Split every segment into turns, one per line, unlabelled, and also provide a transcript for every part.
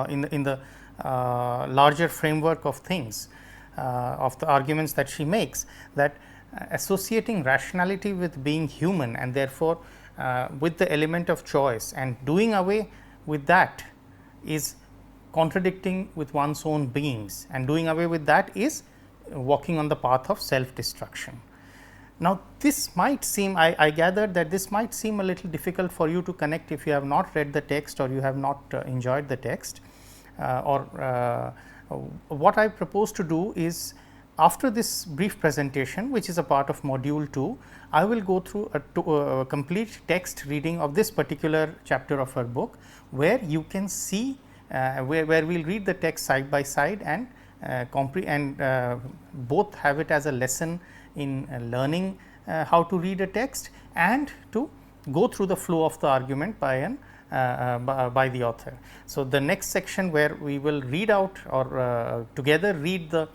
in the larger framework of things, of the arguments that she makes, that associating rationality with being human and therefore, with the element of choice, and doing away with that is contradicting with one's own beings, and doing away with that is walking on the path of self destruction. Now, this might seem, I gathered that this might seem a little difficult for you to connect if you have not read the text or you have not enjoyed the text, what I propose to do is, after this brief presentation, which is a part of module 2, I will go through a complete text reading of this particular chapter of her book, where you can see where we will read the text side by side and both have it as a lesson in learning how to read a text and to go through the flow of the argument by the author. So, the next section where we will read out or together read the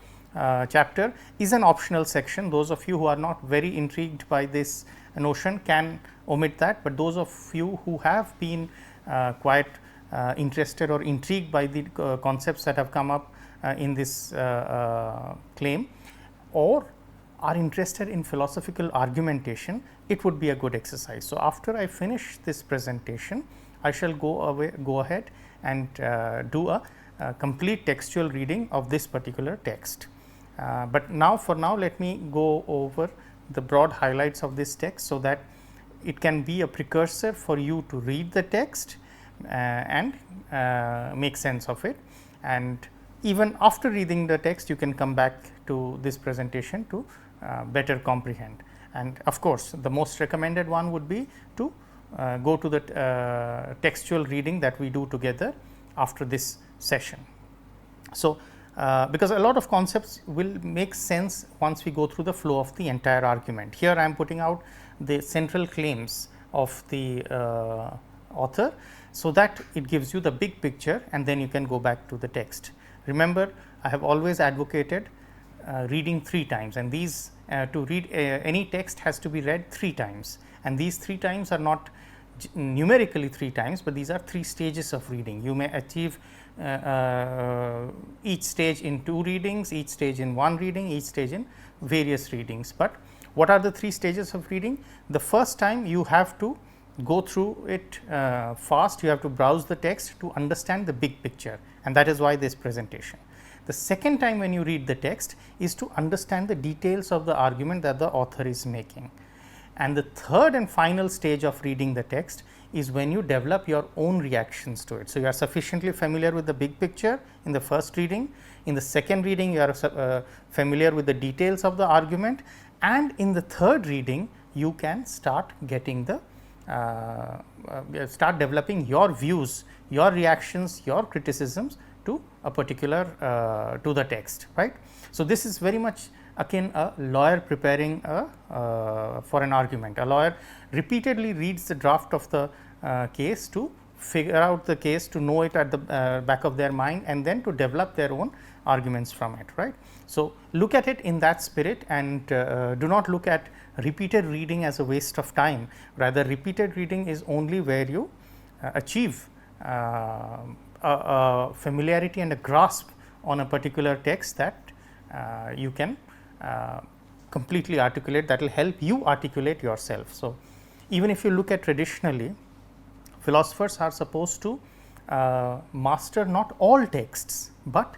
chapter is an optional section. Those of you who are not very intrigued by this notion can omit that, but those of you who have been quite interested or intrigued by the concepts that have come up in this claim, or are interested in philosophical argumentation, it would be a good exercise. So, after I finish this presentation, I shall go ahead and do a complete textual reading of this particular text. But now, for now, let me go over the broad highlights of this text, so that it can be a precursor for you to read the text and make sense of it. And even after reading the text, you can come back to this presentation to better comprehend. And of course, the most recommended one would be to go to the textual reading that we do together after this session. So, because a lot of concepts will make sense once we go through the flow of the entire argument. Here I am putting out the central claims of the author, so that it gives you the big picture, and then you can go back to the text. Remember, I have always advocated reading 3 times, and these to read any text has to be read 3 times, and these 3 times are not numerically 3 times, but these are 3 stages of reading. You may achieve each stage in 2 readings, each stage in 1 reading, each stage in various readings. But what are the 3 stages of reading? The first time you have to go through it fast, you have to browse the text to understand the big picture, and that is why this presentation. The second time when you read the text is to understand the details of the argument that the author is making. And the third and final stage of reading the text is when you develop your own reactions to it. So, you are sufficiently familiar with the big picture in the first reading. In the second reading, you are familiar with the details of the argument, and in the third reading, you can start getting the start developing your views, your reactions, your criticisms to a particular to the text, right. So, this is very much akin a lawyer preparing for an argument. A lawyer repeatedly reads the draft of the case to figure out the case, to know it at the back of their mind, and then to develop their own arguments from it, right. So, look at it in that spirit, and do not look at repeated reading as a waste of time. Rather, repeated reading is only where you achieve a familiarity and a grasp on a particular text that you can completely articulate, that will help you articulate yourself. So, even if you look at traditionally, philosophers are supposed to master not all texts, but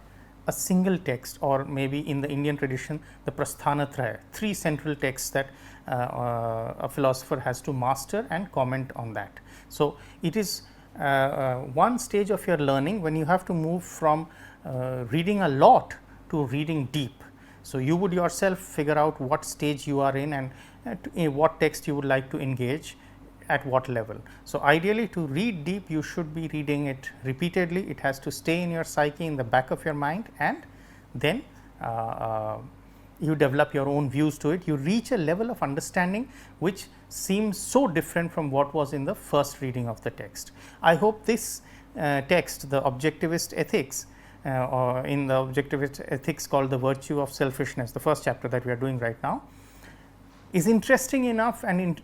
a single text, or maybe in the Indian tradition the Prasthanatraya, 3 central texts that a philosopher has to master and comment on that. So, it is one stage of your learning when you have to move from reading a lot to reading deep. So, you would yourself figure out what stage you are in, and in what text you would like to engage at what level. So, ideally, to read deep, you should be reading it repeatedly. It has to stay in your psyche, in the back of your mind, and then you develop your own views to it. You reach a level of understanding which seems so different from what was in the first reading of the text. I hope this text, the Objectivist Ethics, or in the Objectivist Ethics called the Virtue of Selfishness, the first chapter that we are doing right now, is interesting enough and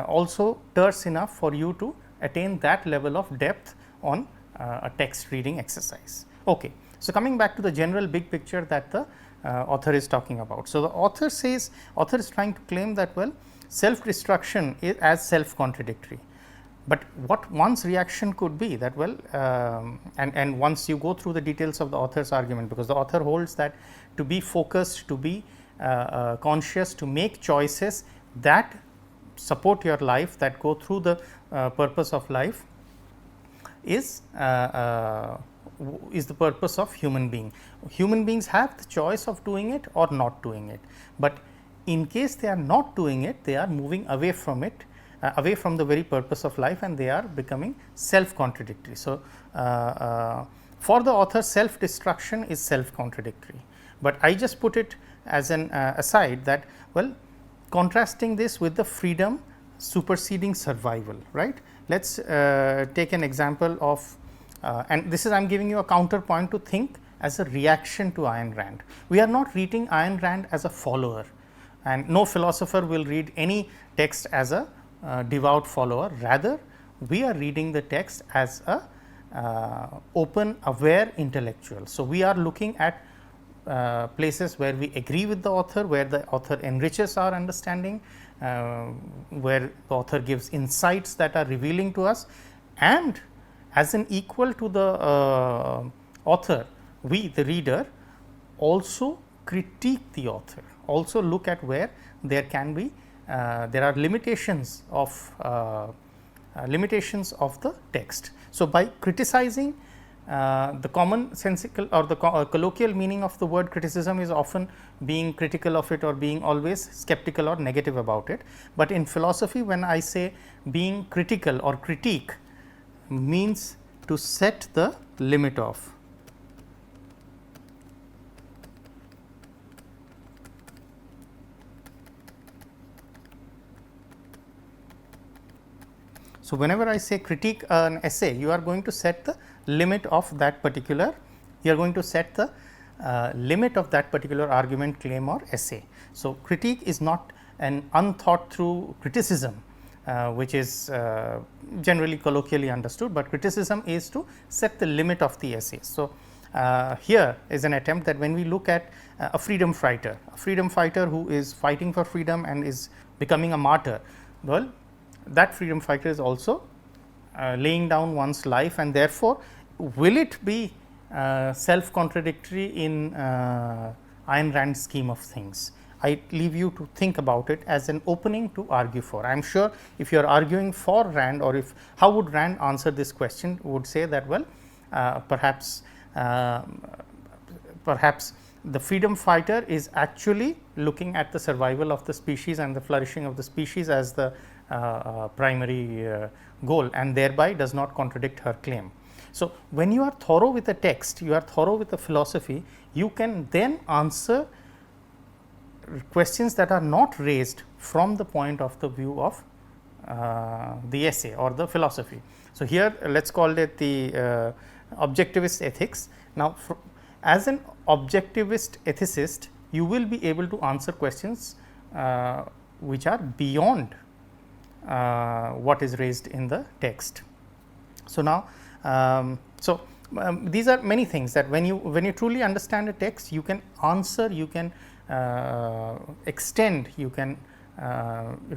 also terse enough for you to attain that level of depth on a text reading exercise. Okay. So, coming back to the general big picture that the author is talking about. So, the author says, author is trying to claim that, well, self destruction is as self contradictory, but what one's reaction could be that, well, and once you go through the details of the author's argument, because the author holds that to be focused, to be conscious, to make choices that support your life, that go through the purpose of life, is the purpose of human being. Human beings have the choice of doing it or not doing it, but in case they are not doing it, they are moving away from it, away from the very purpose of life, and they are becoming self contradictory. So, for the author, self destruction is self contradictory, but I just put it as an aside that, well, contrasting this with the freedom superseding survival, right. Let us take an example of and this is I am giving you a counterpoint to think as a reaction to Ayn Rand. We are not reading Ayn Rand as a follower, and no philosopher will read any text as a devout follower. Rather, we are reading the text as a open, aware intellectual. So, we are looking at places where we agree with the author, where the author enriches our understanding, where the author gives insights that are revealing to us, and as an equal to the author, we, the reader, also critique the author, also look at where there can be there are limitations of the text. So, by criticizing, the commonsensical or the colloquial meaning of the word criticism is often being critical of it or being always skeptical or negative about it, but in philosophy, when I say being critical or critique, means to set the limit of. So, whenever I say critique an essay, you are going to set the limit of that particular, you are going to set the limit of that particular argument, claim or essay. So, critique is not an unthought through criticism, which is generally colloquially understood, but criticism is to set the limit of the essay. So, here is an attempt that when we look at a freedom fighter who is fighting for freedom and is becoming a martyr, well, that freedom fighter is also laying down one's life, and therefore, will it be self contradictory in Ayn Rand's scheme of things? I leave you to think about it as an opening to argue for. I am sure if you are arguing for Rand, or if how would Rand answer this question, would say that, well, perhaps the freedom fighter is actually looking at the survival of the species and the flourishing of the species as the primary goal, and thereby does not contradict her claim. So, when you are thorough with a text, you are thorough with a philosophy, you can then answer questions that are not raised from the point of the view of the essay or the philosophy. So, here let us call it the objectivist ethics. Now, as an objectivist ethicist, you will be able to answer questions which are beyond what is raised in the text. So, now these are many things that when you truly understand a text, you can answer, you can extend, you can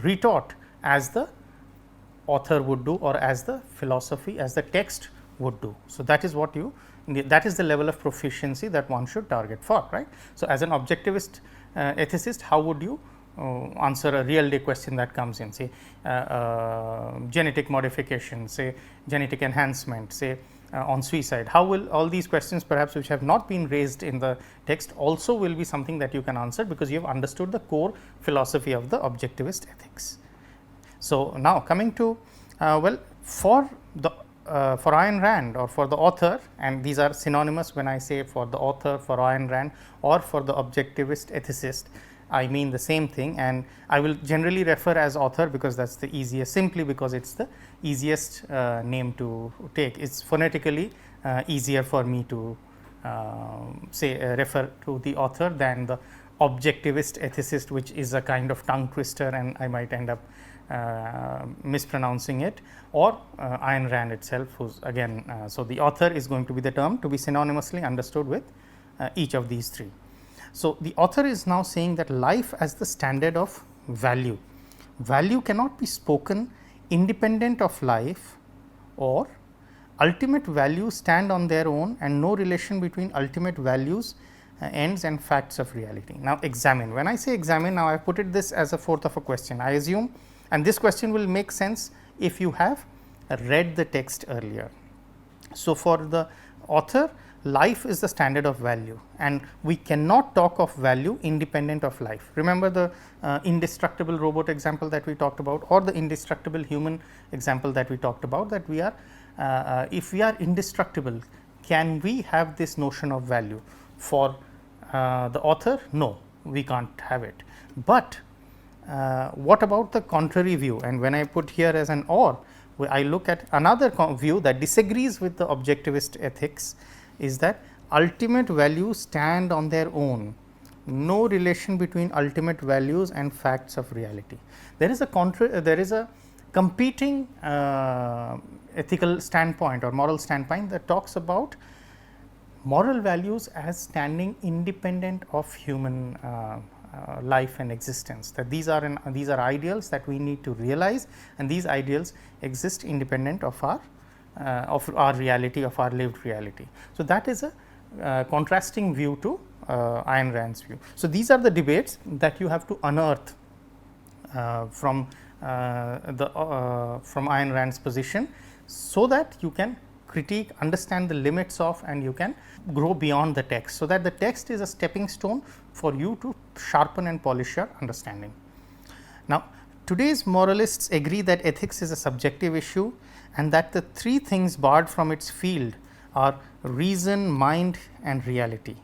retort as the author would do, or as the philosophy, as the text would do. So, that is what that is the level of proficiency that one should target for, right. So, as an objectivist ethicist, how would you answer a real day question that comes in, say genetic modification, say genetic enhancement, say on suicide? How will all these questions, perhaps which have not been raised in the text, also will be something that you can answer, because you have understood the core philosophy of the objectivist ethics. So, now coming to well, for Ayn Rand or for the author, and these are synonymous when I say for the author, for Ayn Rand, or for the objectivist ethicist, I mean the same thing, and I will generally refer as author because that is the easiest, simply because it is the easiest name to take. It is phonetically easier for me to say refer to the author than the objectivist ethicist, which is a kind of tongue twister, and I might end up mispronouncing it, or Ayn Rand itself, who's again, so the author is going to be the term to be synonymously understood with each of these three. So, the author is now saying that life as the standard of value. Value cannot be spoken independent of life, or ultimate values stand on their own and no relation between ultimate values, ends and facts of reality. Now, examine. When I say examine, now I have put it this as a fourth of a question. I assume, and this question will make sense if you have read the text earlier. So, for the author, life is the standard of value, and we cannot talk of value independent of life. Remember the indestructible robot example that we talked about, or the indestructible human example that we talked about, that we are if we are indestructible, can we have this notion of value? For the author, no, we can't have it. But what about the contrary view? And when I put here as an or, I look at another view that disagrees with the objectivist ethics, is that ultimate values stand on their own, no relation between ultimate values and facts of reality. There is a competing ethical standpoint or moral standpoint that talks about moral values as standing independent of human life and existence, that these are ideals that we need to realize, and these ideals exist independent of our reality, of our lived reality. So, that is a contrasting view to Ayn Rand's view. So, these are the debates that you have to unearth from Ayn Rand's position, so that you can critique, understand the limits of, and you can grow beyond the text. So, that the text is a stepping stone for you to sharpen and polish your understanding. Now, today's moralists agree that ethics is a subjective issue, and that the three things barred from its field are reason, mind and reality.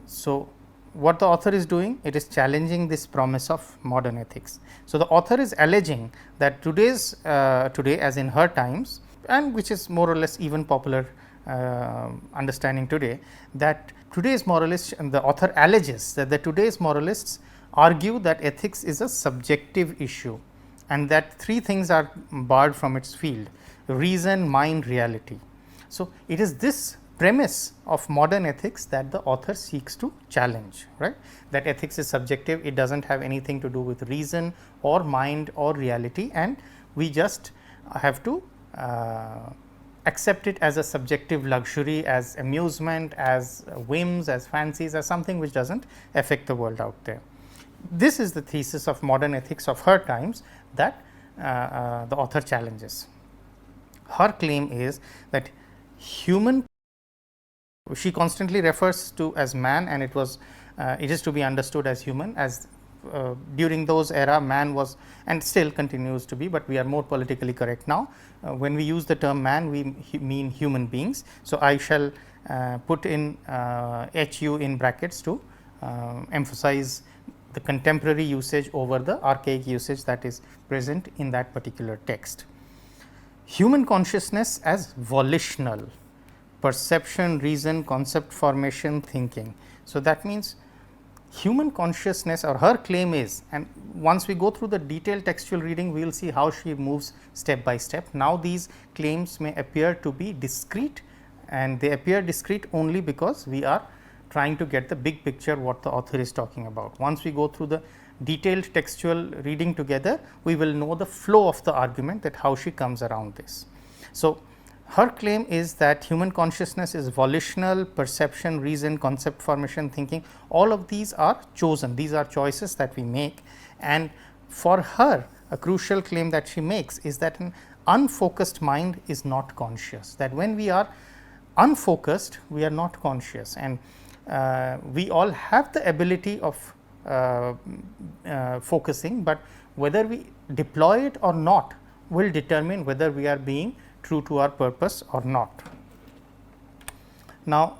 So, what the author is doing, it is challenging this promise of modern ethics. So, the author is alleging that today as in her times, and which is more or less even popular understanding today, that today's moralists, and the author alleges that the today's moralists argue that ethics is a subjective issue, and that three things are barred from its field: reason, mind, reality. So, it is this premise of modern ethics that the author seeks to challenge, right? That ethics is subjective, it does not have anything to do with reason or mind or reality, and we just have to accept it as a subjective luxury, as amusement, as whims, as fancies, as something which does not affect the world out there. This is the thesis of modern ethics of her times that the author challenges. Her claim is that human, she constantly refers to as man, and it is to be understood as human, as during those era man was and still continues to be, but we are more politically correct now. When we use the term man, we mean human beings. So, I shall put in HU in brackets to emphasize the contemporary usage over the archaic usage that is present in that particular text. Human consciousness as volitional, perception, reason, concept formation, thinking. So, that means human consciousness, or her claim is, and once we go through the detailed textual reading, we will see how she moves step by step. Now, these claims may appear to be discrete, and they appear discrete only because we are trying to get the big picture what the author is talking about. Once we go through the detailed textual reading together, we will know the flow of the argument, that how she comes around this. So, her claim is that human consciousness is volitional, perception, reason, concept formation, thinking. All of these are chosen, these are choices that we make, and for her a crucial claim that she makes is that an unfocused mind is not conscious, that when we are unfocused, we are not conscious, and we all have the ability of focusing, but whether we deploy it or not will determine whether we are being true to our purpose or not. Now,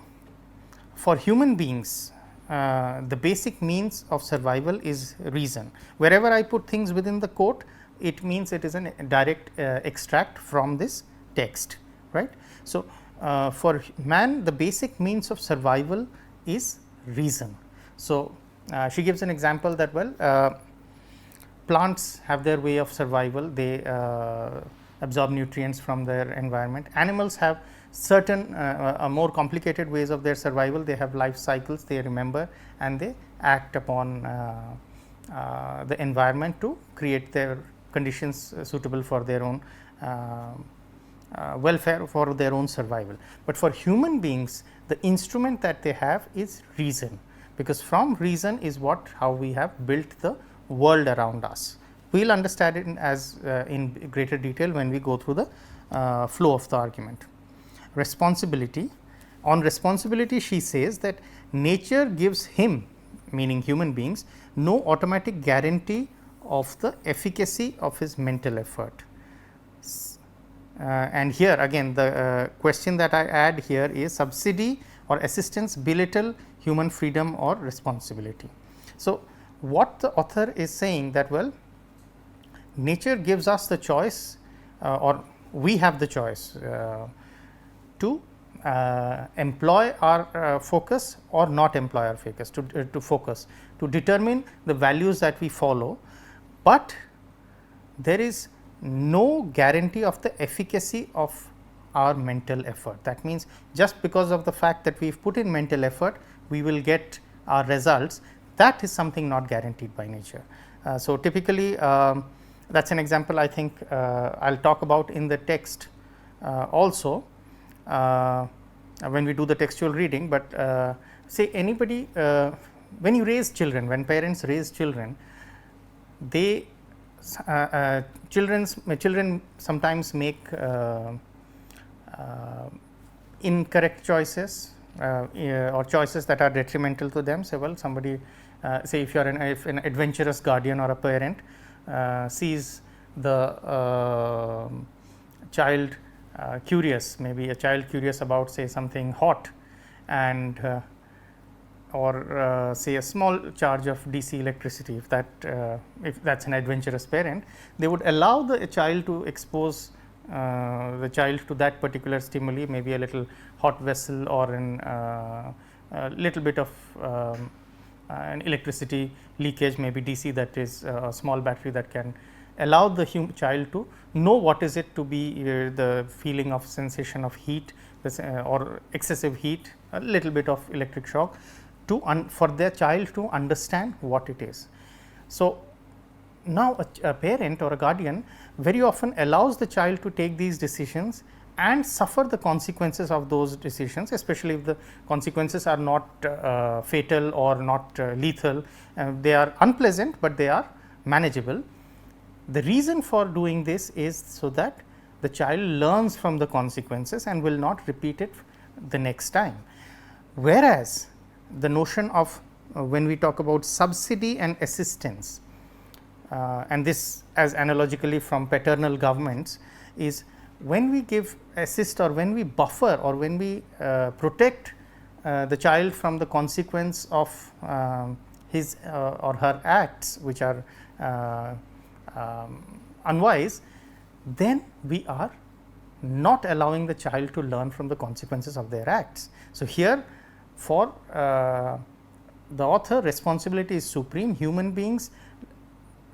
for human beings, the basic means of survival is reason. Wherever I put things within the quote, it means it is a direct extract from this text, right. So, for man, the basic means of survival is reason. So, she gives an example that, well, plants have their way of survival, they absorb nutrients from their environment. Animals have certain more complicated ways of their survival, they have life cycles, they remember and they act upon the environment to create their conditions suitable for their own welfare, for their own survival. But for human beings, the instrument that they have is reason, because from reason is how we have built the world around us. We will understand it in greater detail when we go through the flow of the argument. Responsibility. On responsibility, she says that nature gives him, meaning human beings, no automatic guarantee of the efficacy of his mental effort. And here again the question that I add here is, subsidy or assistance belittle human freedom or responsibility. So, what the author is saying that, well, nature gives us the choice or we have the choice to employ our focus or not employ our focus, to focus, to determine the values that we follow, but there is no guarantee of the efficacy of our mental effort. That means, just because of the fact that we have put in mental effort, we will get our results. That is something not guaranteed by nature. So, typically that is an example I think I will talk about in the text also when we do the textual reading, but say anybody when you raise children, when parents raise children, they children sometimes make incorrect choices or choices that are detrimental to them. Say, well, somebody say if you are an adventurous guardian or a parent sees the child curious, maybe a child curious about say something hot, and or say a small charge of DC electricity, if that is an adventurous parent, they would allow the child to expose the child to that particular stimuli, maybe a little hot vessel or a little bit of an electricity leakage, maybe DC, that is a small battery that can allow the child to know what is it to be the feeling of sensation of heat or excessive heat, a little bit of electric shock, for their child to understand what it is. So, now a parent or a guardian very often allows the child to take these decisions and suffer the consequences of those decisions, especially if the consequences are not fatal or not lethal. They are unpleasant, but they are manageable. The reason for doing this is so that the child learns from the consequences and will not repeat it the next time. Whereas, the notion of when we talk about subsidy and assistance, and this as analogically from paternal governments, is when we give assist or when we buffer or when we protect the child from the consequence of his or her acts which are unwise, then we are not allowing the child to learn from the consequences of their acts. So, here for the author, responsibility is supreme. Human beings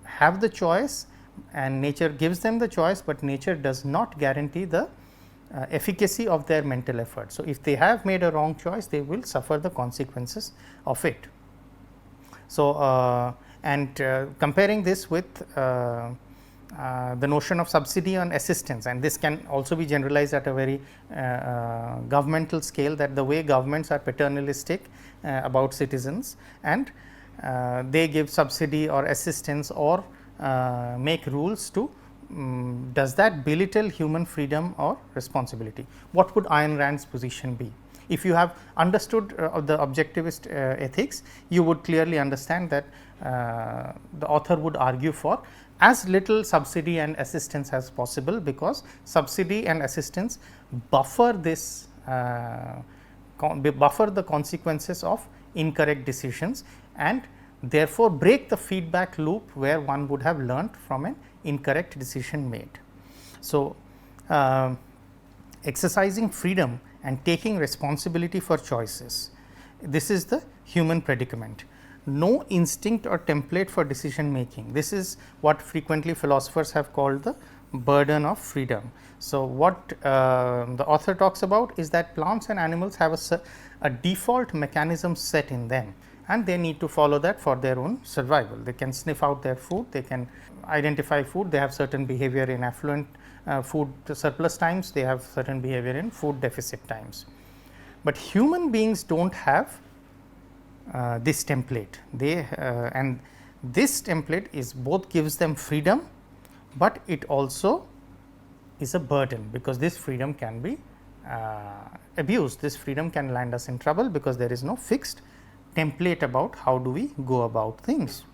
have the choice and nature gives them the choice, but nature does not guarantee the efficacy of their mental effort. So, if they have made a wrong choice, they will suffer the consequences of it. So, comparing this with the notion of subsidy and assistance, and this can also be generalized at a very governmental scale, that the way governments are paternalistic about citizens and they give subsidy or assistance or make rules to does that belittle human freedom or responsibility? What would Ayn Rand's position be? If you have understood the objectivist ethics, you would clearly understand that the author would argue for as little subsidy and assistance as possible, because subsidy and assistance buffer this buffer the consequences of incorrect decisions and therefore break the feedback loop where one would have learnt from an incorrect decision made. So, exercising freedom and taking responsibility for choices, this is the human predicament. no instinct or template for decision making. This is what frequently philosophers have called the burden of freedom. So, what the author talks about is that plants and animals have a default mechanism set in them, and they need to follow that for their own survival. They can sniff out their food, they can identify food, they have certain behavior in affluent food surplus times, they have certain behavior in food deficit times. But human beings do not have this template. And this template is both gives them freedom, but it also is a burden, because this freedom can be abused. This freedom can land us in trouble, because there is no fixed template about how do we go about things.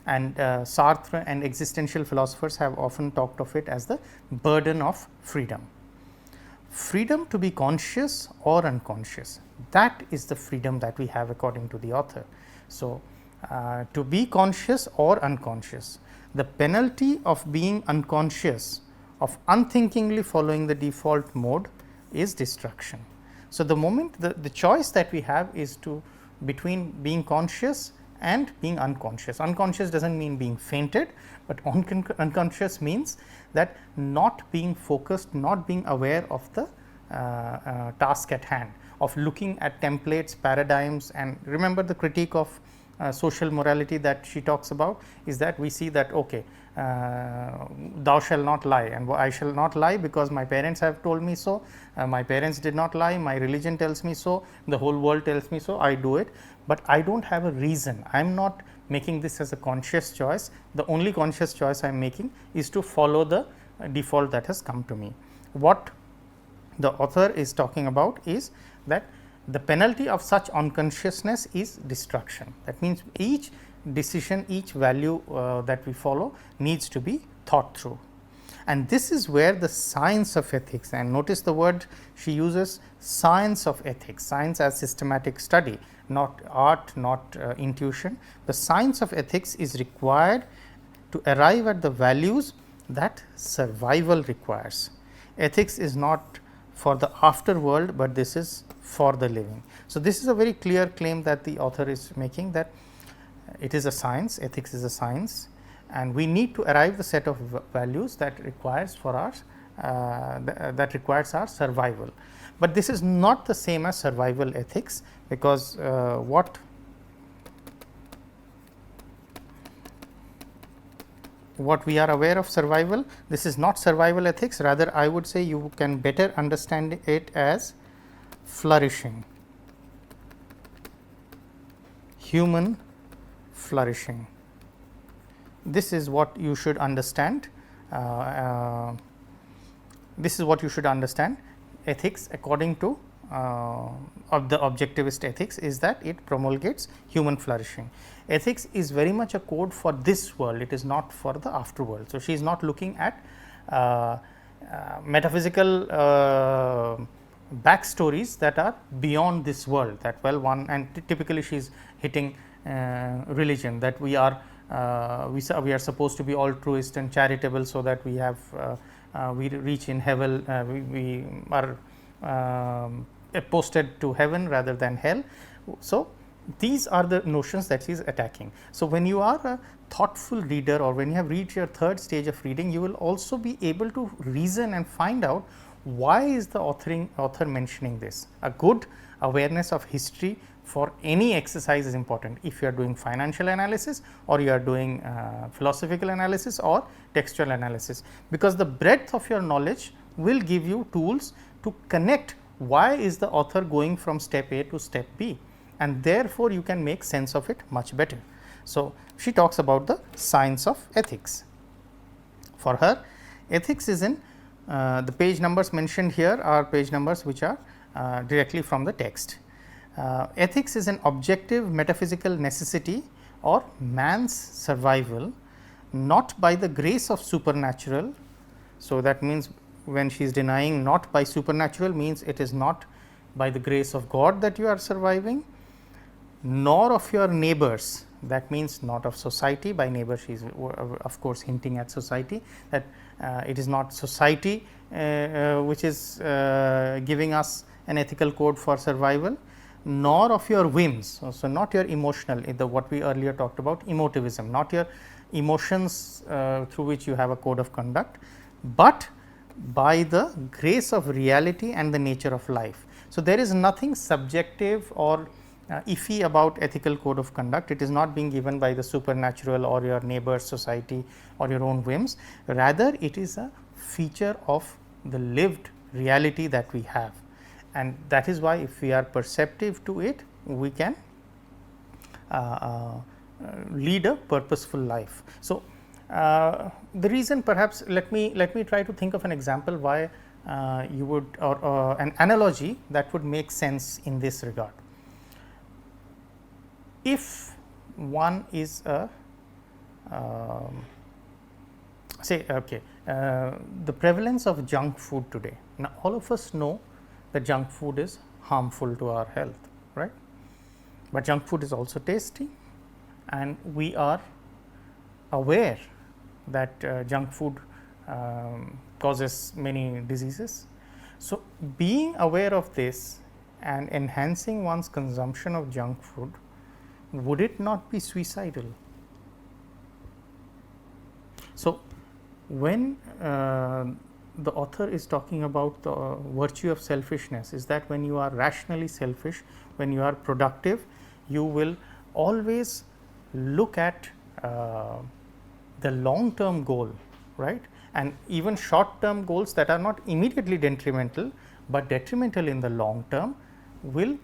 And Sartre and existential philosophers have often talked of it as the burden of freedom. Freedom to be conscious or unconscious, that is the freedom that we have according to the author. So, to be conscious or unconscious, the penalty of being unconscious, of unthinkingly following the default mode, is destruction. So, the moment the choice that we have is to between being conscious and being unconscious. Unconscious does not mean being fainted, but unconscious means that not being focused, not being aware of the task at hand, of looking at templates, paradigms. And remember, the critique of social morality that she talks about is that we see that okay, thou shall not lie, and I shall not lie because my parents have told me so, my parents did not lie, my religion tells me so, the whole world tells me so, I do it, but I do not have a reason. I am not making this as a conscious choice. The only conscious choice I am making is to follow the default that has come to me. What the author is talking about is that the penalty of such unconsciousness is destruction. That means, each decision, each value that we follow needs to be thought through. And this is where the science of ethics, and notice the word she uses, science of ethics, science as systematic study, not art, not intuition. The science of ethics is required to arrive at the values that survival requires. Ethics is not for the afterworld, but this is for the living. So, this is a very clear claim that the author is making, that it is a science, ethics is a science, and we need to arrive the set of values that requires for our that requires our survival. But this is not the same as survival ethics, because what we are aware of survival, this is not survival ethics, rather I would say you can better understand it as flourishing, human flourishing. This is what you should understand. This is what you should understand. Ethics, according to of the objectivist ethics, is that it promulgates human flourishing. Ethics is very much a code for this world, it is not for the afterworld. So, she is not looking at metaphysical backstories that are beyond this world, that well one, and typically she is hitting religion, that we are supposed to be altruist and charitable, so that we have we reach in heaven, we are posted to heaven rather than hell. So, these are the notions that she is attacking. So, when you are a thoughtful reader, or when you have reached your third stage of reading, you will also be able to reason and find out why is the author mentioning this. A good awareness of history for any exercise is important, if you are doing financial analysis, or you are doing philosophical analysis or textual analysis, because the breadth of your knowledge will give you tools to connect why is the author going from step A to step B, and therefore, you can make sense of it much better. So, she talks about the science of ethics. For her, ethics is in the page numbers mentioned here are page numbers which are directly from the text. Ethics is an objective metaphysical necessity or man's survival, not by the grace of supernatural. So, that means, when she is denying not by supernatural, means it is not by the grace of God that you are surviving, nor of your neighbors, that means not of society. By neighbor, she is of course hinting at society, that it is not society which is giving us an ethical code for survival, nor of your whims. So, not your emotional, what we earlier talked about emotivism, not your emotions through which you have a code of conduct, but by the grace of reality and the nature of life. So, there is nothing subjective or iffy about ethical code of conduct. It is not being given by the supernatural or your neighbor's society or your own whims, rather it is a feature of the lived reality that we have, and that is why if we are perceptive to it, we can lead a purposeful life. So, the reason, perhaps let me try to think of an example why you would, or an analogy that would make sense in this regard. If one is a say the prevalence of junk food today. Now, all of us know that junk food is harmful to our health, right, but junk food is also tasty, and we are aware that junk food causes many diseases. So, being aware of this and enhancing one's consumption of junk food, would it not be suicidal? So, when the author is talking about the virtue of selfishness, is that when you are rationally selfish, when you are productive, you will always look at the long term goal, right, and even short term goals that are not immediately detrimental, but detrimental in the long term will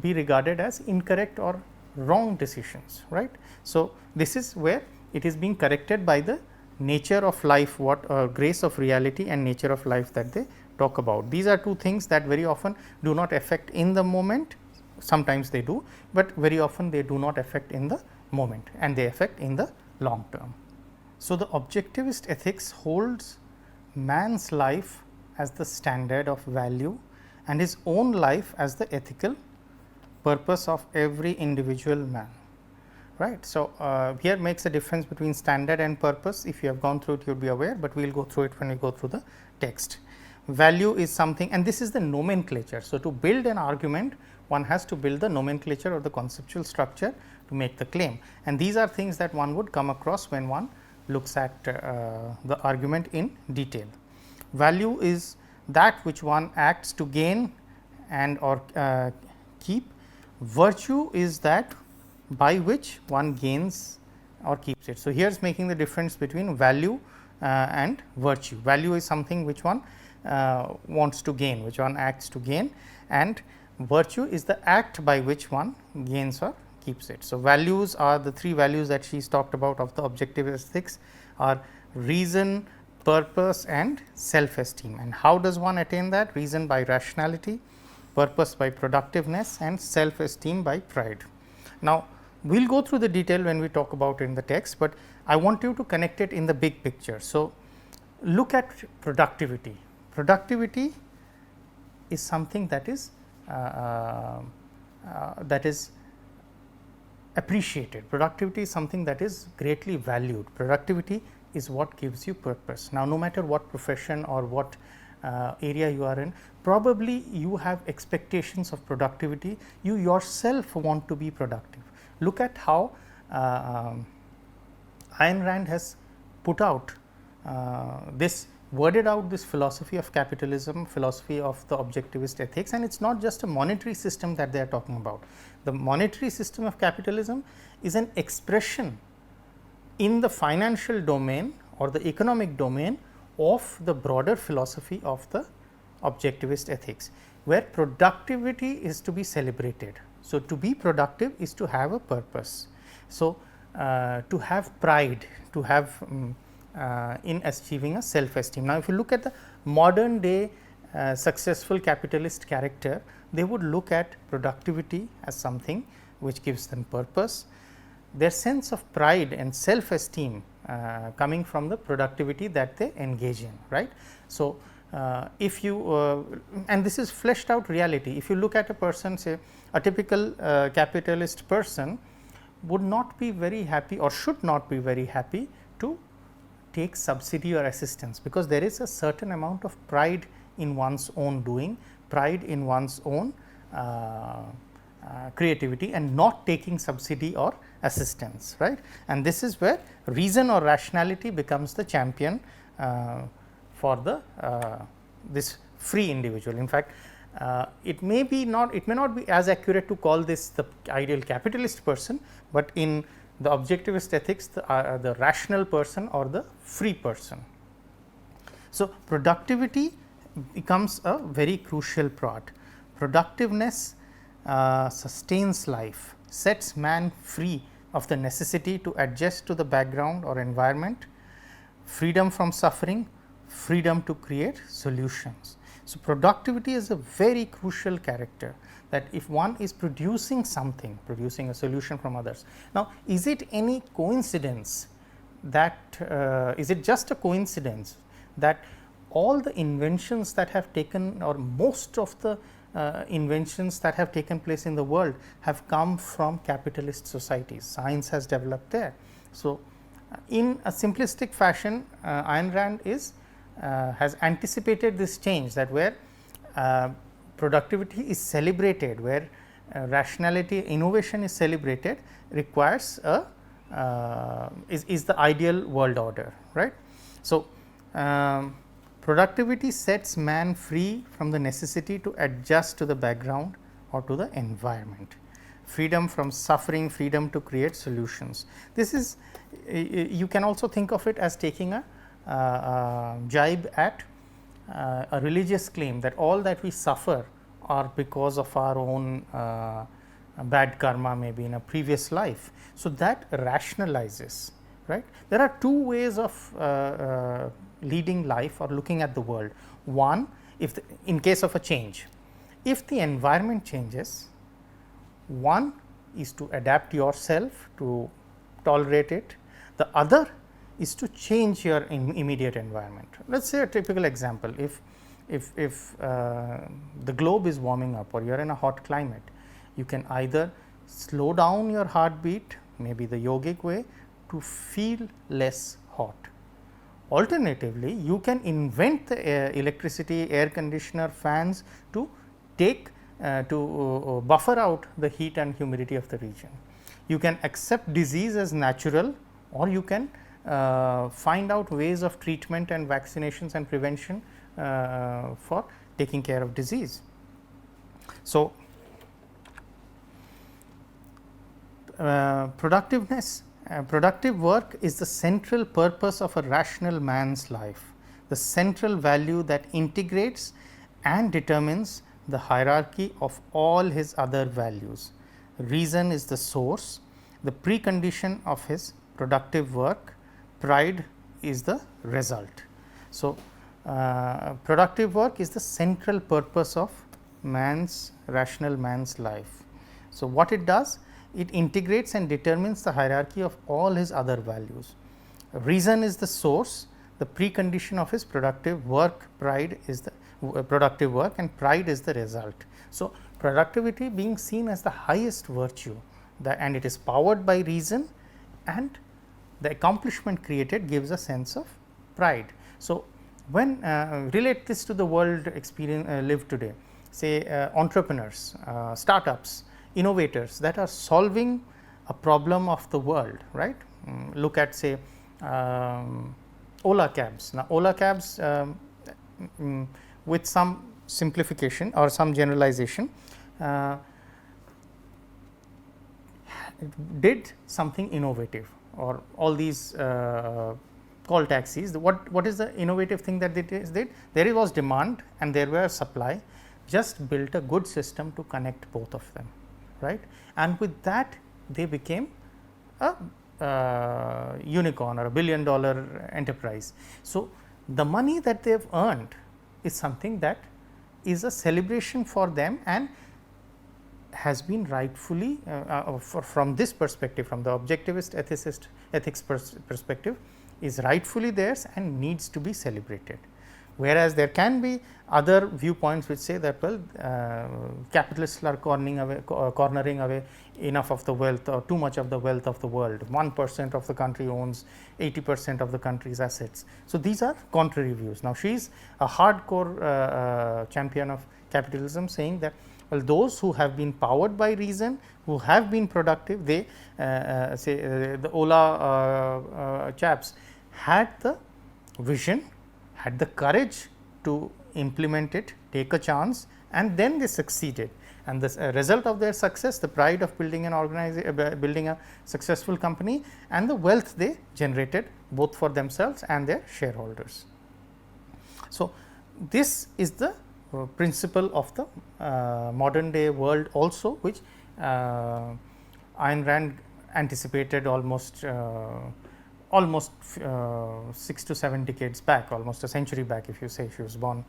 be regarded as incorrect or wrong decisions, right. So, this is where it is being corrected by the nature of life, what grace of reality and nature of life that they talk about. These are two things that very often do not affect in the moment, sometimes they do, but very often they do not affect in the moment, and they affect in the long term. So, the objectivist ethics holds man's life as the standard of value and his own life as the ethical purpose of every individual man, right. So, here makes a difference between standard and purpose. If you have gone through it, you will be aware, but we will go through it when we go through the text. Value is something, and this is the nomenclature. So, to build an argument, one has to build the nomenclature or the conceptual structure to make the claim, and these are things that one would come across when one looks at the argument in detail. Value is that which one acts to gain and or keep. Virtue is that by which one gains or keeps it. So, here is making the difference between value and virtue. Value is something which one wants to gain, which one acts to gain, and virtue is the act by which one gains or keeps it. So, values are the three values that she has talked about of the objective ethics are reason, purpose and self esteem. And how does one attain that? Reason by rationality, purpose by productiveness and self esteem by pride. Now, we will go through the detail when we talk about in the text, but I want you to connect it in the big picture. So, look at productivity. Productivity is something that is appreciated. Productivity is something that is greatly valued. Productivity is what gives you purpose. Now, no matter what profession or what area you are in, probably you have expectations of productivity. You yourself want to be productive. Look at how Ayn Rand has put out worded out this philosophy of capitalism, philosophy of the objectivist ethics, and it is not just a monetary system that they are talking about. The monetary system of capitalism is an expression in the financial domain or the economic domain of the broader philosophy of the objectivist ethics, where productivity is to be celebrated. So, to be productive is to have a purpose. So, to have pride, to have in achieving a self esteem. Now, if you look at the modern day successful capitalist character, they would look at productivity as something which gives them purpose. Their sense of pride and self esteem coming from the productivity that they engage in, right. So, if you and this is fleshed out reality. If you look at a person, say a typical capitalist person would not be very happy or should not be very happy to take subsidy or assistance, because there is a certain amount of pride in one's own doing, pride in one's own creativity and not taking subsidy or assistance, right. And this is where reason or rationality becomes the champion for the this free individual. In fact, it may not be as accurate to call this the ideal capitalist person, but in the objectivist ethics, the rational person or the free person. So, productivity becomes a very crucial part. Productiveness sustains life, sets man free of the necessity to adjust to the background or environment, freedom from suffering, freedom to create solutions. So, productivity is a very crucial character, that if one is producing something, producing a solution from others. Now, is it any coincidence that is it just a coincidence that all the inventions that have taken, or most of the inventions that have taken place in the world have come from capitalist societies? Science has developed there. So, in a simplistic fashion, Ayn Rand has anticipated this change, that where productivity is celebrated, where rationality, innovation is celebrated, requires a is the ideal world order, right. So, productivity sets man free from the necessity to adjust to the background or to the environment, freedom from suffering, freedom to create solutions. This is, you can also think of it as taking a jibe at a religious claim that all that we suffer are because of our own bad karma, maybe in a previous life. So, that rationalizes, right. There are two ways of leading life or looking at the world. One, if in case of a change, if the environment changes, one is to adapt yourself to tolerate it, the other is to change your immediate environment. Let us say a typical example, if the globe is warming up or you are in a hot climate, you can either slow down your heartbeat, maybe the yogic way, to feel less hot. Alternatively, you can invent the electricity, air conditioner, fans to take to buffer out the heat and humidity of the region. You can accept disease as natural, or you can find out ways of treatment and vaccinations and prevention for taking care of disease. So, productive work is the central purpose of a rational man's life, the central value that integrates and determines the hierarchy of all his other values. Reason is the source, the precondition of his productive work, pride is the result. So, productive work is the central purpose of rational man's life. So, what it does? It integrates and determines the hierarchy of all his other values. Reason is the source, the precondition of his productive work, pride is the productive work, and pride is the result. So, productivity being seen as the highest virtue, and it is powered by reason, and the accomplishment created gives a sense of pride. So, when relate this to the world experience lived today, say entrepreneurs, startups, innovators that are solving a problem of the world, right. Look at, say, Ola cabs. Now, Ola cabs with some simplification or some generalization did something innovative, or all these call taxis. What is the innovative thing that they did? There was demand and there were supply, just built a good system to connect both of them, right. And with that they became a unicorn or a $1 billion enterprise. So, the money that they have earned is something that is a celebration for them and has been rightfully from this perspective, from the objectivist ethics perspective, is rightfully theirs and needs to be celebrated. Whereas, there can be other viewpoints which say that, well, capitalists are cornering away enough of the wealth or too much of the wealth of the world. 1% of the country owns 80% of the country's assets. So, these are contrary views. Now, she is a hardcore champion of capitalism, saying that Well, those who have been powered by reason, who have been productive, they say the Ola chaps had the vision, had the courage to implement it, take a chance, and then they succeeded. And the result of their success, the pride of building an building a successful company, and the wealth they generated both for themselves and their shareholders. So, this is the principle of the modern day world also, which Ayn Rand anticipated almost 6 to 7 decades back, almost a century back, if you say she was born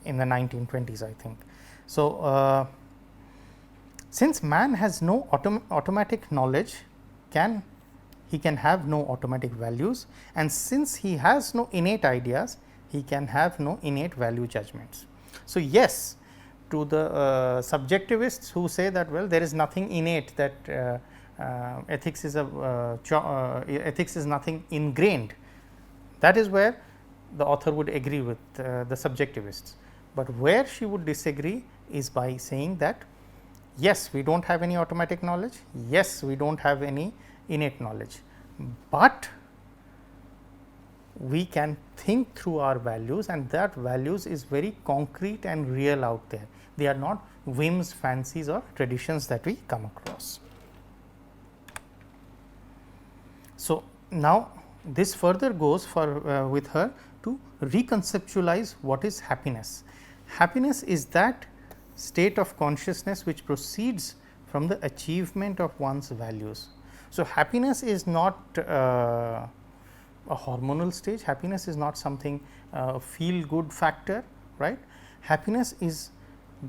in the 1920s, I think. So, since man has no automatic knowledge, he can have no automatic values, and since he has no innate ideas, he can have no innate value judgments. So, yes, to the subjectivists who say that, well, there is nothing innate, that ethics is nothing ingrained, that is where the author would agree with the subjectivists. But where she would disagree is by saying that, yes, we do not have any automatic knowledge, yes, we do not have any innate knowledge, but we can think through our values, and that values is very concrete and real out there. They are not whims, fancies, or traditions that we come across. So, now this further goes for with her to reconceptualize what is happiness. Happiness is that state of consciousness which proceeds from the achievement of one's values. So, happiness is not a hormonal stage, happiness is not something feel good factor, right. Happiness is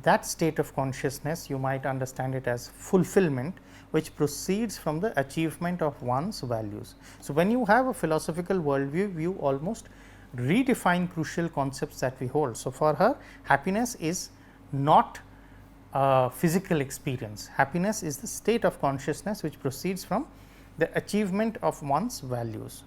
that state of consciousness, you might understand it as fulfillment, which proceeds from the achievement of one's values. So, when you have a philosophical worldview, you almost redefine crucial concepts that we hold. So, for her, happiness is not a physical experience, happiness is the state of consciousness which proceeds from the achievement of one's values.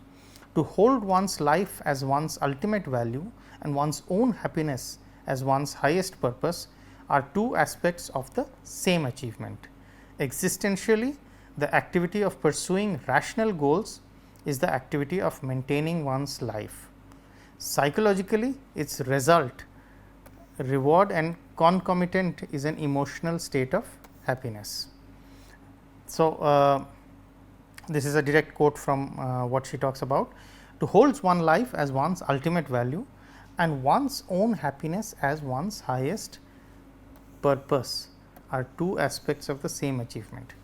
To hold one's life as one's ultimate value and one's own happiness as one's highest purpose are two aspects of the same achievement. Existentially, the activity of pursuing rational goals is the activity of maintaining one's life. Psychologically, its result, reward and concomitant, is an emotional state of happiness. So, this is a direct quote from what she talks about. To hold one life as one's ultimate value and one's own happiness as one's highest purpose are two aspects of the same achievement.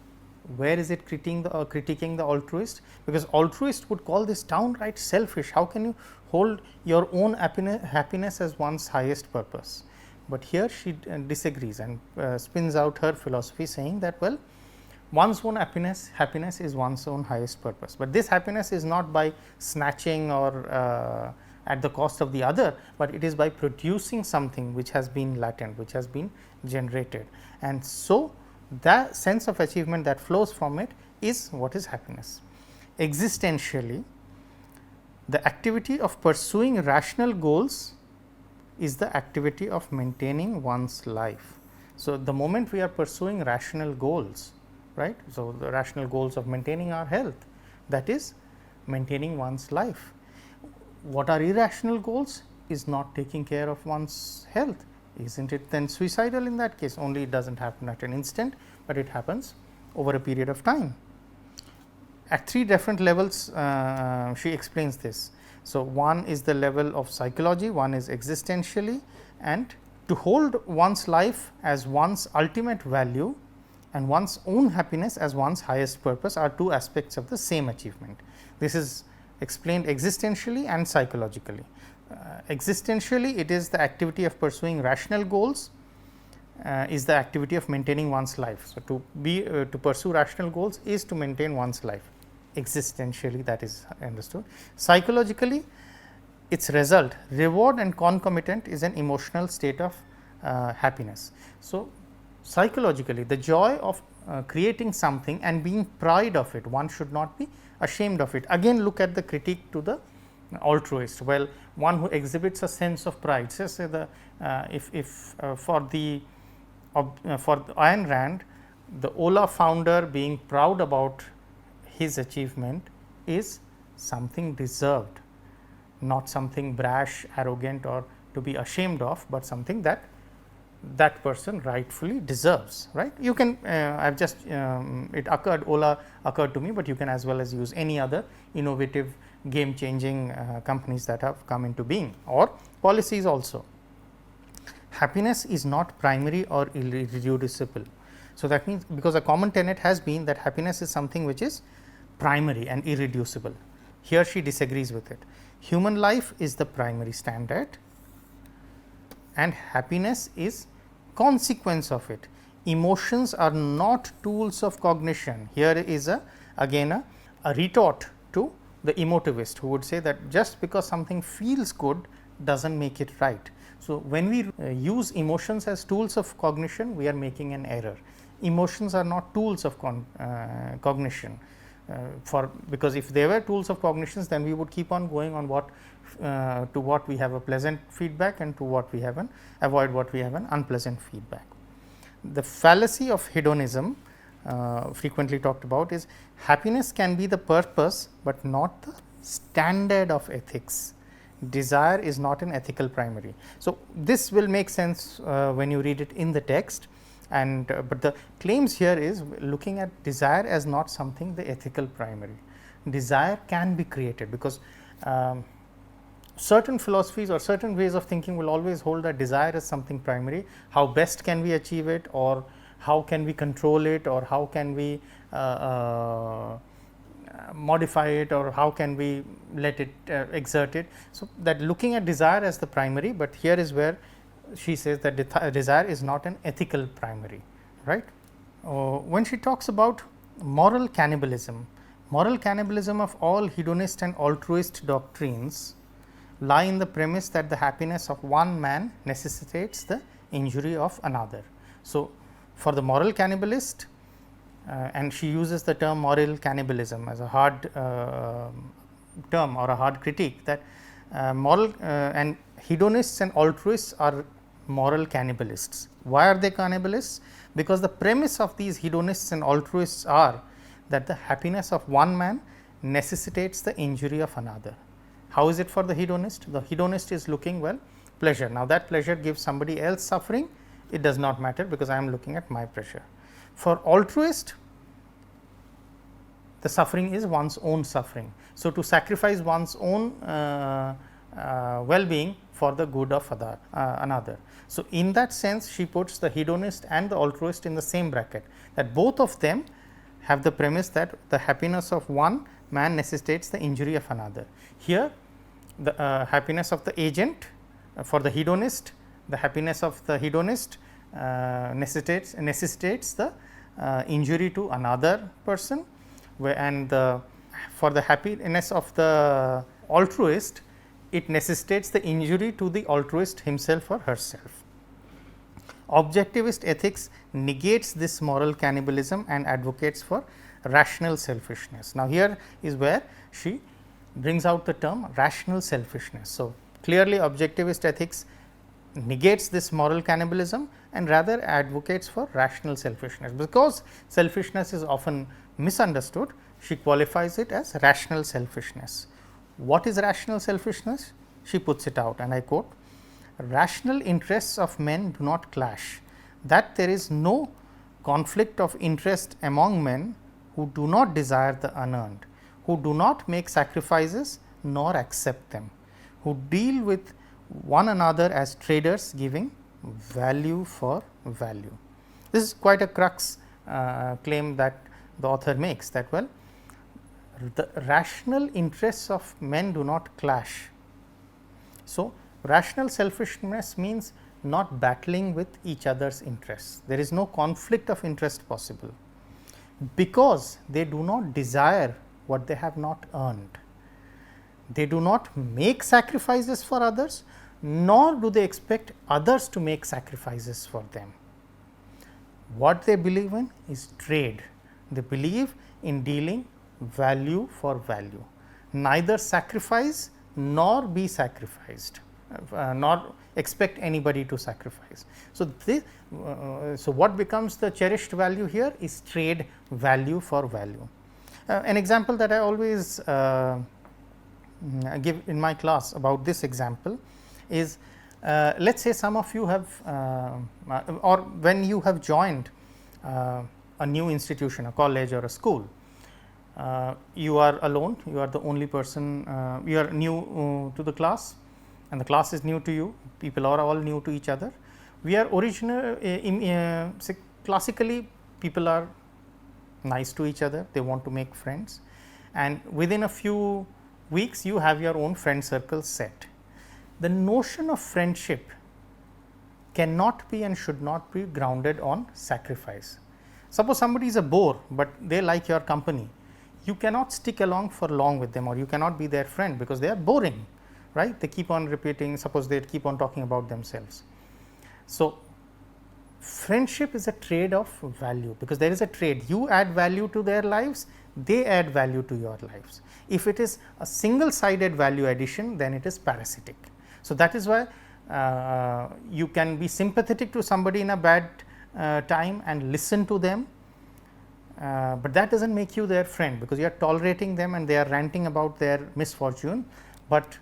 Where is it critiquing the altruist? Because altruist would call this downright selfish. How can you hold your own happiness as one's highest purpose? But here she disagrees and spins out her philosophy, saying that, well, one's own happiness is one's own highest purpose, but this happiness is not by snatching or at the cost of the other, but it is by producing something which has been latent, which has been generated, and so that sense of achievement that flows from it is what is happiness. Existentially, the activity of pursuing rational goals is the activity of maintaining one's life. So, the moment we are pursuing rational goals, right. So, the rational goals of maintaining our health, that is maintaining one's life. What are irrational goals? Is not taking care of one's health. Isn't it then suicidal in that case? Only it does not happen at an instant, but it happens over a period of time. At three different levels, she explains this. So, one is the level of psychology, one is existentially, and to hold one's life as one's ultimate value and one's own happiness as one's highest purpose are two aspects of the same achievement. This is explained existentially and psychologically. Existentially, it is the activity of pursuing rational goals, is the activity of maintaining one's life. So, to pursue rational goals is to maintain one's life. Existentially, that is understood. Psychologically, its result, reward and concomitant, is an emotional state of happiness. So, psychologically, the joy of creating something and being proud of it, one should not be ashamed of it. Again, look at the critique to the altruist. Well, one who exhibits a sense of pride, say if for the for Ayn Rand, the Ola founder being proud about his achievement is something deserved, not something brash, arrogant, or to be ashamed of, but something that that person rightfully deserves, right. You can I have just it occurred, Ola occurred to me, but you can as well as use any other innovative game changing companies that have come into being, or policies also. Happiness is not primary or irreducible. So, that means, because a common tenet has been that happiness is something which is primary and irreducible. Here she disagrees with it. Human life is the primary standard and happiness is consequence of it. Emotions are not tools of cognition. Here is again a retort to the emotivist who would say that just because something feels good does not make it right. So, when we use emotions as tools of cognition, we are making an error. Emotions are not tools of cognition, because if they were tools of cognitions, then we would keep on going on what to what we have a pleasant feedback and to what we have an avoid what we have an unpleasant feedback. The fallacy of hedonism frequently talked about is happiness can be the purpose, but not the standard of ethics. Desire is not an ethical primary. So, this will make sense when you read it in the text, and but the claims here is looking at desire as not something the ethical primary. Desire can be created, because certain philosophies or certain ways of thinking will always hold that desire as something primary. How best can we achieve it, or how can we control it, or how can we modify it, or how can we let it exert it. So, that looking at desire as the primary, but here is where she says that desire is not an ethical primary, right. When she talks about moral cannibalism of all hedonist and altruist doctrines lie in the premise that the happiness of one man necessitates the injury of another. So, for the moral cannibalist, and she uses the term moral cannibalism as a hard term or a hard critique, that moral and hedonists and altruists are moral cannibalists. Why are they cannibalists? Because the premise of these hedonists and altruists are that the happiness of one man necessitates the injury of another. How is it for the hedonist? The hedonist is looking, well, pleasure. Now, that pleasure gives somebody else suffering, it does not matter, because I am looking at my pleasure. For altruist, the suffering is one's own suffering. So, to sacrifice one's own well-being for the good of another. So, in that sense, she puts the hedonist and the altruist in the same bracket, that both of them have the premise that the happiness of one man necessitates the injury of another. Here, the happiness of the agent for the hedonist, the happiness of the hedonist necessitates the injury to another person, and for the happiness of the altruist, it necessitates the injury to the altruist himself or herself. Objectivist ethics negates this moral cannibalism and advocates for rational selfishness. Now, here is where she brings out the term rational selfishness. So, clearly objectivist ethics negates this moral cannibalism and rather advocates for rational selfishness. Because selfishness is often misunderstood, she qualifies it as rational selfishness. What is rational selfishness? She puts it out, and I quote, "Rational interests of men do not clash, that there is no conflict of interest among men who do not desire the unearned, who do not make sacrifices nor accept them, who deal with one another as traders giving value for value." This is quite a crux claim that the author makes, that well, the rational interests of men do not clash. So, rational selfishness means not battling with each other's interests. There is no conflict of interest possible, because they do not desire what they have not earned. They do not make sacrifices for others, nor do they expect others to make sacrifices for them. What they believe in is trade. They believe in dealing value for value, neither sacrifice nor be sacrificed. nor expect anybody to sacrifice. So, so what becomes the cherished value here is trade value for value. An example that I always give in my class about this example is, let us say some of you have or when you have joined a new institution, a college or a school, you are alone, you are the only person, you are new to the class and the class is new to you, people are all new to each other. We are classically people are nice to each other, they want to make friends, and within a few weeks you have your own friend circle set. The notion of friendship cannot be and should not be grounded on sacrifice. Suppose somebody is a bore, but they like your company, you cannot stick along for long with them, or you cannot be their friend because they are boring, right? They keep on repeating, suppose they keep on talking about themselves. So, friendship is a trade of value, because there is a trade, you add value to their lives, they add value to your lives. If it is a single sided value addition, then it is parasitic. So, that is why you can be sympathetic to somebody in a bad time and listen to them, but that does not make you their friend, because you are tolerating them and they are ranting about their misfortune. But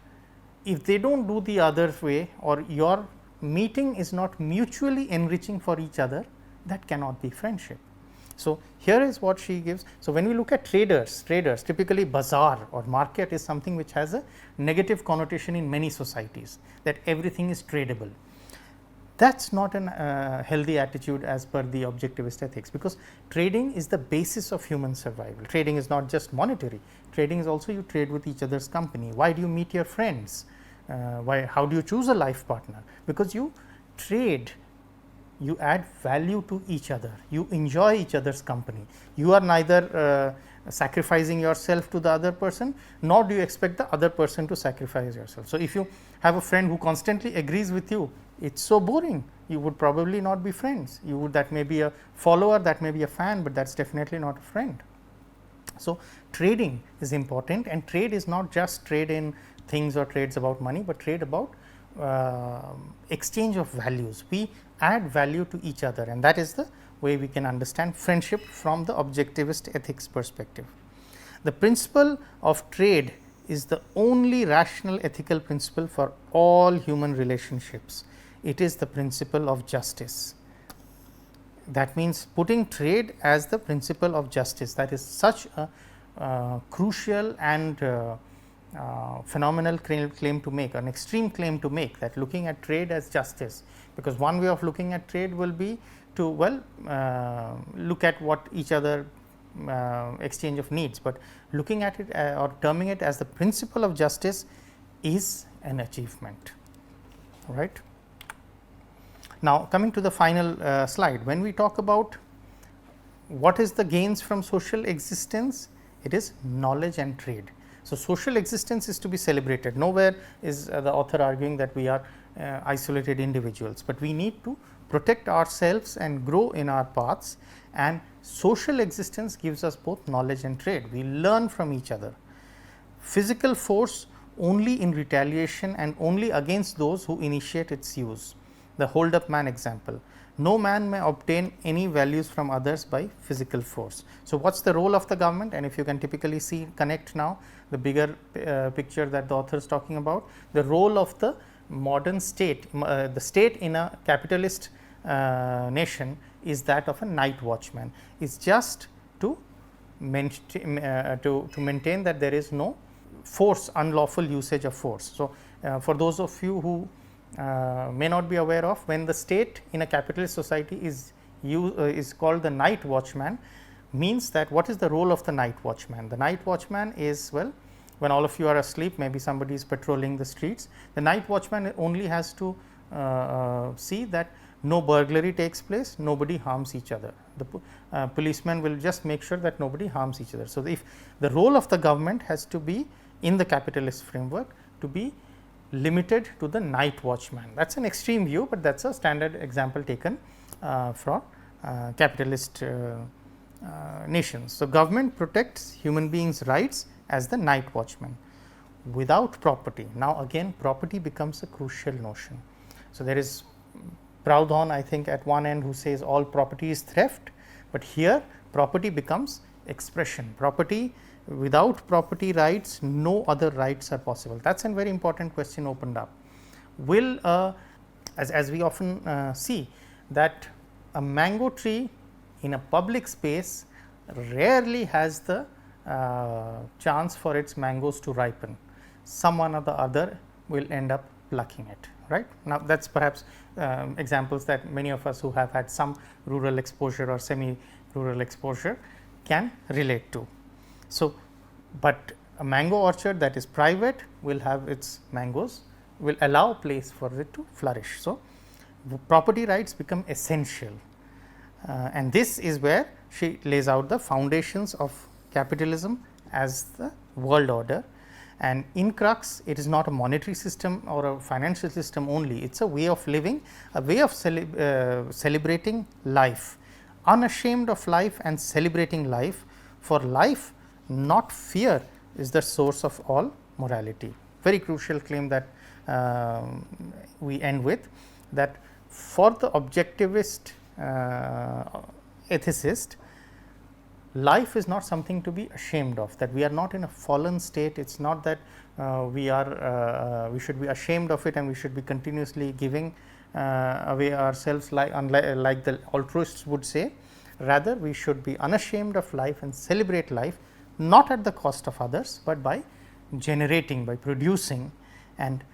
if they do not do the other way, or your meeting is not mutually enriching for each other, that cannot be friendship. So, here is what she gives. So, when we look at traders, typically bazaar or market is something which has a negative connotation in many societies, that everything is tradable. That is not a healthy attitude as per the objectivist ethics, because trading is the basis of human survival. Trading is not just monetary, trading is also you trade with each other's company. Why do you meet your friends? How do you choose a life partner? Because you trade, you add value to each other, you enjoy each other's company. You are neither sacrificing yourself to the other person, nor do you expect the other person to sacrifice yourself. So, if you have a friend who constantly agrees with you, it is so boring, you would probably not be friends. You would, that may be a follower, that may be a fan, but that is definitely not a friend. So, trading is important, and trade is not just trade in things or trades about money, but trade about exchange of values. We add value to each other, and that is the way we can understand friendship from the objectivist ethics perspective. The principle of trade is the only rational ethical principle for all human relationships. It is the principle of justice. That means putting trade as the principle of justice. That is such a crucial and phenomenal claim to make, an extreme claim to make, that looking at trade as justice, because one way of looking at trade will be to look at what each other exchange of needs, but looking at it or terming it as the principle of justice is an achievement, right. Now, coming to the final slide, when we talk about what is the gains from social existence, it is knowledge and trade. So, social existence is to be celebrated. Nowhere is the author arguing that we are isolated individuals, but we need to protect ourselves and grow in our paths, and social existence gives us both knowledge and trade. We learn from each other. Physical force only in retaliation and only against those who initiate its use. The hold up man example. No man may obtain any values from others by physical force. So, what is the role of the government? And if you can typically see, connect now the bigger picture that the author is talking about, the role of the modern state, the state in a capitalist nation is that of a night watchman, is just to maintain that there is no force, unlawful usage of force. So, for those of you who may not be aware of, when the state in a capitalist society is called the night watchman, means that what is the role of the night watchman? The night watchman is, well, when all of you are asleep, maybe somebody is patrolling the streets, the night watchman only has to see that no burglary takes place, nobody harms each other. The policeman will just make sure that nobody harms each other. So, if the role of the government has to be in the capitalist framework to be limited to the night watchman. That is an extreme view, but that is a standard example taken from capitalist nations. So, government protects human beings' rights as the night watchman. without property. Now, again property becomes a crucial notion. So, there is Proudhon, I think, at one end, who says all property is theft, but here property becomes expression. Property, without property rights, no other rights are possible. That is a very important question opened up. Will as we often see that a mango tree in a public space rarely has the chance for its mangoes to ripen. Someone or the other will end up plucking it, right. Now, that is perhaps examples that many of us who have had some rural exposure or semi rural exposure can relate to. So, but a mango orchard that is private will have its mangoes, will allow place for it to flourish. So, property rights become essential, and this is where she lays out the foundations of capitalism as the world order. And in crux, it is not a monetary system or a financial system only, it is a way of living, a way of celebrating life, unashamed of life and celebrating life. For life, not fear, is the source of all morality. Very crucial claim that we end with, that for the objectivist ethicist, life is not something to be ashamed of, that we are not in a fallen state. It is not that we should be ashamed of it and we should be continuously giving away ourselves like the altruists would say. Rather, we should be unashamed of life and celebrate life, not at the cost of others, but by generating, by producing. And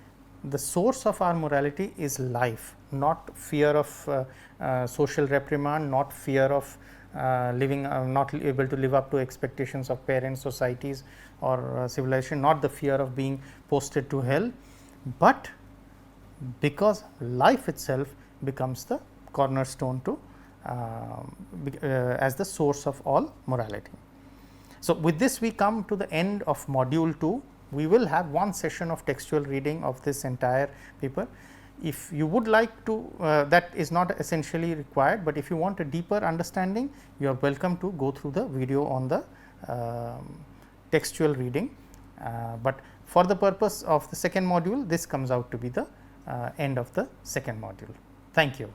the source of our morality is life, not fear of social reprimand, not fear of not able to live up to expectations of parents, societies or civilization, not the fear of being posted to hell, but because life itself becomes the cornerstone to as the source of all morality. So, with this we come to the end of module 2. We will have one session of textual reading of this entire paper. If you would like to, that is not essentially required, but if you want a deeper understanding, you are welcome to go through the video on the textual reading. But for the purpose of the second module, this comes out to be the end of the second module. Thank you.